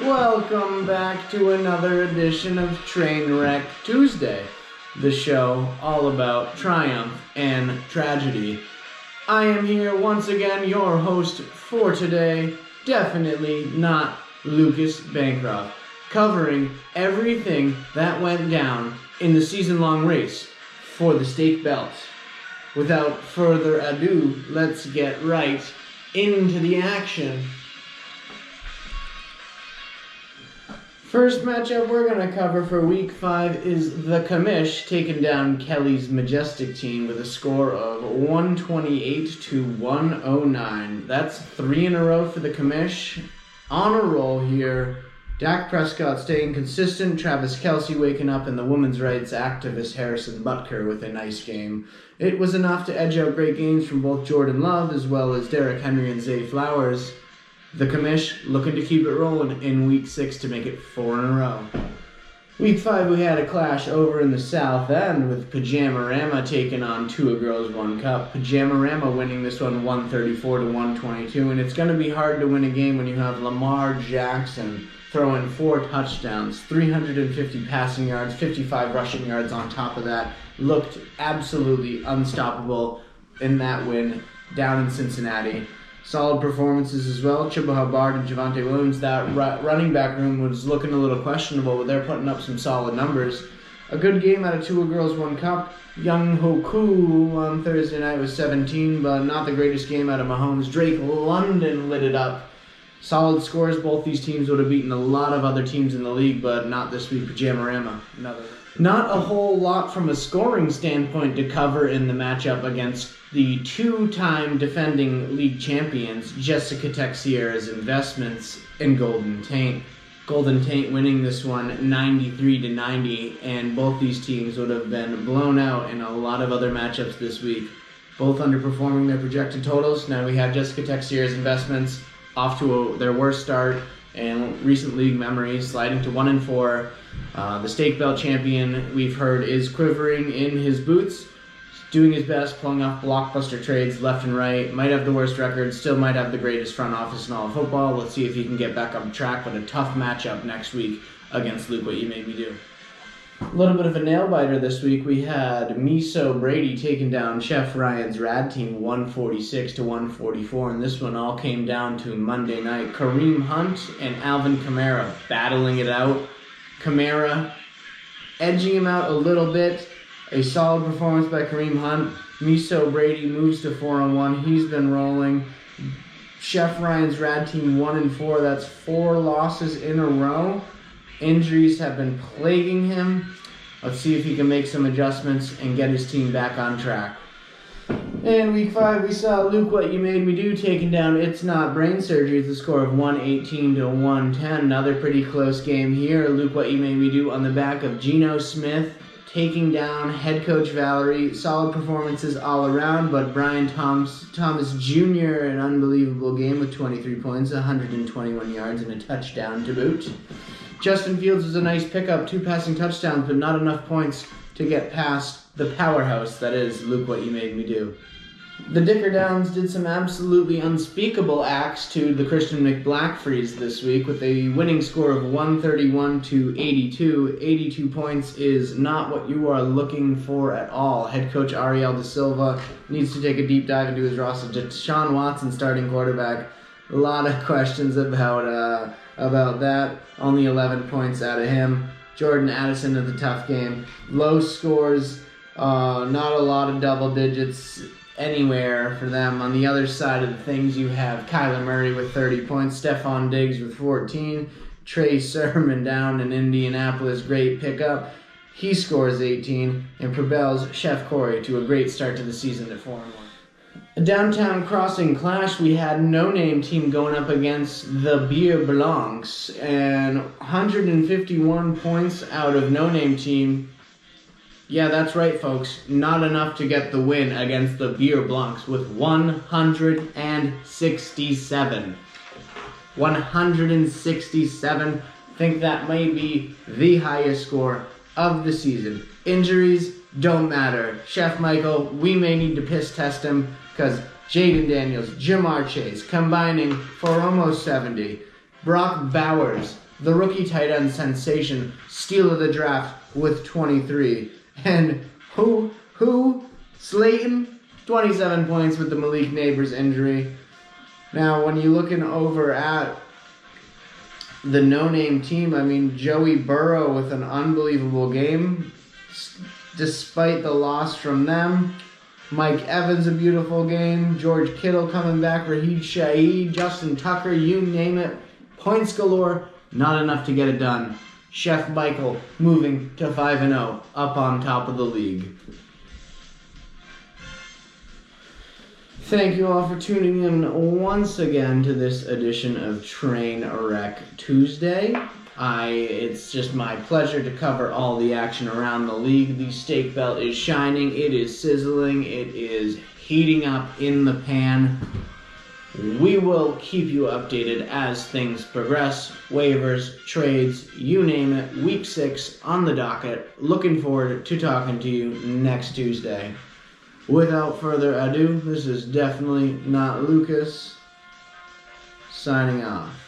Welcome back to another edition of Trainwreck Tuesday, the show all about triumph and tragedy. I am here once again, your host for today, definitely not Lucas Bancroft, covering everything that went down in the season-long race for the stake belt. Without further ado, let's get right into the action. First matchup we're going to cover for Week 5 is the Commish taking down Kelly's Majestic team with a score of 128-109. That's 3 in a row for the Commish. On a roll here. Dak Prescott staying consistent, Travis Kelce waking up, and the women's rights activist Harrison Butker with a nice game. It was enough to edge out great games from both Jordan Love as well as Derrick Henry and Zay Flowers. The Commish looking to keep it rolling in Week 6 to make it 4 in a row. Week 5 we had a clash over in the South End with Pajamarama taking on Two Girls One Cup. Pajamarama winning this one 134-122, and it's going to be hard to win a game when you have Lamar Jackson throwing 4 touchdowns, 350 passing yards, 55 rushing yards on top of that. Looked absolutely unstoppable in that win down in Cincinnati. Solid performances as well. Chuba Hubbard and Javonte Williams. That running back room was looking a little questionable, but they're putting up some solid numbers. A good game out of Two Girls One Cup. Young Hoku on Thursday night was 17, but not the greatest game out of Mahomes. Drake London lit it up. Solid scores. Both these teams would have beaten a lot of other teams in the league, but not this week. Pajamarama. Not a whole lot from a scoring standpoint to cover in the matchup against the two-time defending league champions, Jessica Texier's Investments and Golden Taint. Golden Taint winning this one 93-90, and both these teams would have been blown out in a lot of other matchups this week. Both underperforming their projected totals. Now we have Jessica Texier's Investments off to their worst start and recent league memory, sliding to 1-4. The stake belt champion, we've heard, is quivering in his boots, doing his best, pulling off blockbuster trades left and right. Might have the worst record, still might have the greatest front office in all of football. Let's see if he can get back on track, but a tough matchup next week against Luke What You Made Me Do. A little bit of a nail-biter this week. We had Miso Brady taking down Chef Ryan's Rad team 146-144, and this one all came down to Monday night. Kareem Hunt and Alvin Kamara battling it out. Kamara edging him out a little bit. A solid performance by Kareem Hunt. Miso Brady moves to 4-1. He's been rolling. Chef Ryan's Rad team 1-4. That's 4 losses in a row. Injuries have been plaguing him. Let's see if he can make some adjustments and get his team back on track. In Week 5, we saw Luke What You Made Me Do taking down It's Not Brain Surgery with a score of 118-110. Another pretty close game here. Luke What You Made Me Do on the back of Geno Smith taking down head coach Valerie. Solid performances all around, but Brian Thomas Jr., an unbelievable game with 23 points, 121 yards, and a touchdown to boot. Justin Fields was a nice pickup, 2 passing touchdowns, but not enough points to get past the powerhouse that is Luke What You Made Me Do. The Dicker Downs did some absolutely unspeakable acts to the Christian McBlackfrees this week with a winning score of 131-82. 82 points is not what you are looking for at all. Head coach Ariel De Silva needs to take a deep dive into his roster. Deshaun Watson starting quarterback. A lot of questions about that. Only 11 points out of him. Jordan Addison at the tough game. Low scores, not a lot of double digits anywhere for them. On the other side of the things, you have Kyler Murray with 30 points, Stephon Diggs with 14, Trey Sermon down in Indianapolis, great pickup. He scores 18, and propels Chef Corey to a great start to the season at 4-1. A downtown crossing clash, we had No Name team going up against the Beer Blancs, and 151 points out of No Name team. Yeah, that's right, folks. Not enough to get the win against the Beer Blancs with 167. 167. I think that may be the highest score of the season. Injuries don't matter. Chef Michael, we may need to piss test him because Jaden Daniels, Jamar Chase combining for almost 70. Brock Bowers the rookie tight end sensation, steal of the draft with 23. And who? Slayton, 27 points with the Malik Neighbors injury. Now, when you're looking over at the no-name team, I mean, Joey Burrow with an unbelievable game, despite the loss from them. Mike Evans, a beautiful game. George Kittle coming back. Raheem Shaheed, Justin Tucker, you name it. Points galore, not enough to get it done. Chef Michael moving to 5-0, up on top of the league. Thank you all for tuning in once again to this edition of Train Wreck Tuesday. It's just my pleasure to cover all the action around the league. The steak belt is shining, it is sizzling, it is heating up in the pan. We will keep you updated as things progress. Waivers, trades, you name it. Week 6 on the docket. Looking forward to talking to you next Tuesday. Without further ado, this is definitely not Lucas, signing off.